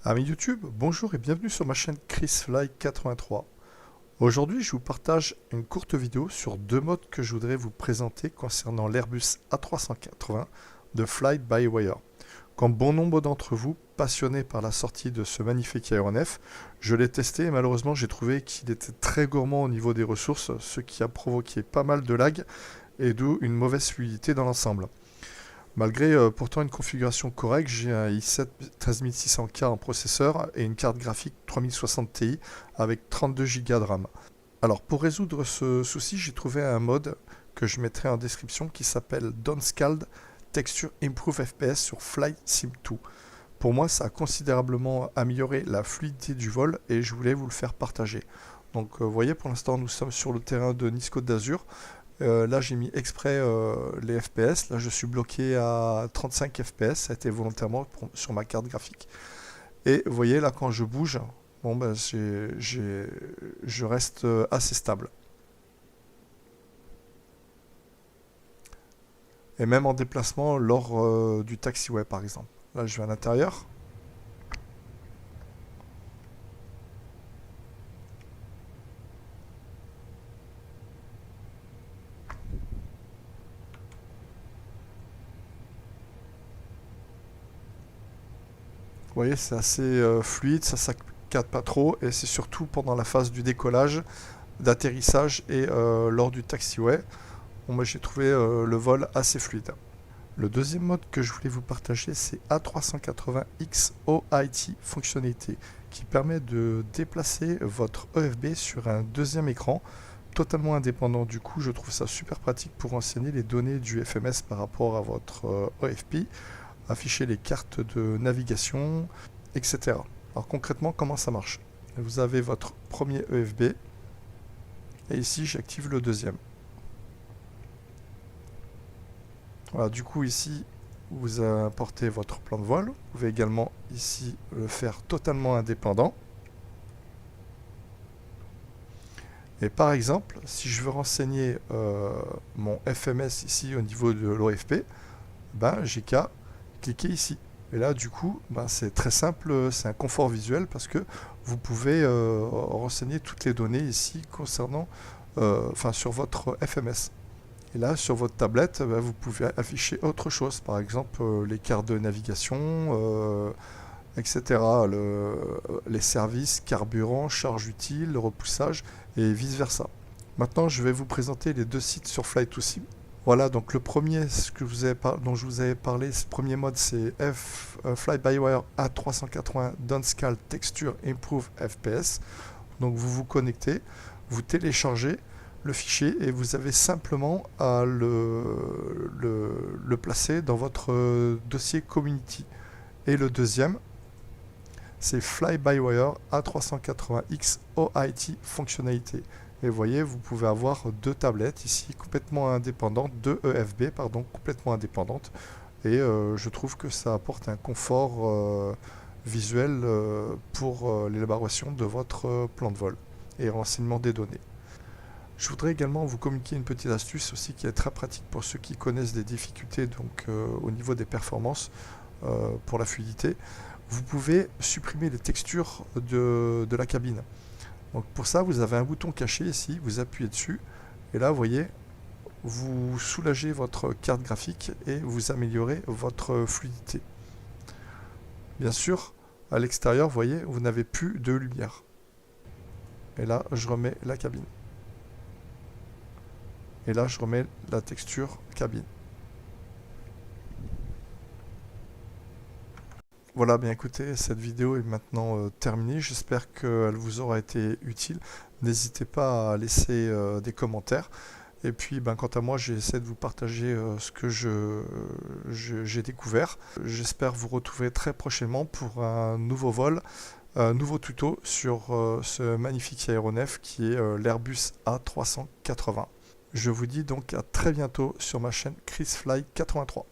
Amis YouTube, bonjour et bienvenue sur ma chaîne ChrisFly83. Aujourd'hui, je vous partage une courte vidéo sur deux modes que je voudrais vous présenter concernant l'Airbus A380 de Fly-by-Wire. Comme bon nombre d'entre vous passionnés par la sortie de ce magnifique aéronef, je l'ai testé et malheureusement j'ai trouvé qu'il était très gourmand au niveau des ressources, ce qui a provoqué pas mal de lag et d'où une mauvaise fluidité dans l'ensemble. Malgré pourtant une configuration correcte, j'ai un i7 13600K en processeur et une carte graphique 3060 Ti avec 32 Go de RAM. Alors pour résoudre ce souci, j'ai trouvé un mode que je mettrai en description qui s'appelle Downscaled Texture Improve FPS sur Flight Sim 2. Pour moi, ça a considérablement amélioré la fluidité du vol et je voulais vous le faire partager. Donc vous voyez, pour l'instant, nous sommes sur le terrain de Nice Côte d'Azur. Là, j'ai mis exprès les FPS. Là, je suis bloqué à 35 FPS. Ça a été volontairement sur ma carte graphique. Et vous voyez, là, quand je bouge, bon, ben, je reste assez stable. Et même en déplacement lors du taxiway, par exemple. Là, je vais à l'intérieur. Vous voyez, c'est assez fluide, ça saccade pas trop. Et c'est surtout pendant la phase du décollage, d'atterrissage et lors du taxiway. Bon, moi j'ai trouvé le vol assez fluide. Le deuxième mode que je voulais vous partager, c'est A380X OIT fonctionnalité qui permet de déplacer votre EFB sur un deuxième écran totalement indépendant. Du coup, je trouve ça super pratique pour renseigner les données du FMS par rapport à votre EFP, afficher les cartes de navigation, etc. Alors concrètement, comment ça marche? Vous avez votre premier EFB et ici j'active le deuxième. Voilà, du coup ici vous importez votre plan de vol. Vous pouvez également ici le faire totalement indépendant. Et par exemple, si je veux renseigner mon FMS ici au niveau de l'OFP, ben, j'ai qu'à cliquer ici. Et là, du coup, ben, c'est très simple, c'est un confort visuel parce que vous pouvez renseigner toutes les données ici concernant, sur votre FMS. Et là, sur votre tablette, ben, vous pouvez afficher autre chose, par exemple les cartes de navigation, etc. Les services, carburant, charge utile, le repoussage et vice-versa. Maintenant, je vais vous présenter les deux sites sur Fly2Sim. Voilà, donc le premier dont je vous avais parlé, ce premier mode, c'est Fly-by-Wire A380 Downscaled Texture Improve FPS. Donc vous vous connectez, vous téléchargez le fichier et vous avez simplement à le placer dans votre dossier Community. Et le deuxième, c'est Fly-by-Wire A380X OIT fonctionnalité. Et vous voyez, vous pouvez avoir deux tablettes ici complètement indépendantes, deux EFB pardon, complètement indépendantes. Et je trouve que ça apporte un confort visuel pour l'élaboration de votre plan de vol et renseignement des données. Je voudrais également vous communiquer une petite astuce aussi qui est très pratique pour ceux qui connaissent des difficultés donc, au niveau des performances pour la fluidité. Vous pouvez supprimer les textures de la cabine. Donc pour ça, vous avez un bouton caché ici, vous appuyez dessus, et là, vous voyez, vous soulagez votre carte graphique et vous améliorez votre fluidité. Bien sûr, à l'extérieur, vous voyez, vous n'avez plus de lumière. Et là, je remets la cabine. Et là, je remets la texture cabine. Voilà, bien écoutez, cette vidéo est maintenant terminée. J'espère qu'elle vous aura été utile. N'hésitez pas à laisser des commentaires. Et puis, quant à moi, j'essaie de vous partager ce que j'ai découvert. J'espère vous retrouver très prochainement pour un nouveau vol, un nouveau tuto sur ce magnifique aéronef qui est l'Airbus A380. Je vous dis donc à très bientôt sur ma chaîne ChrisFly83.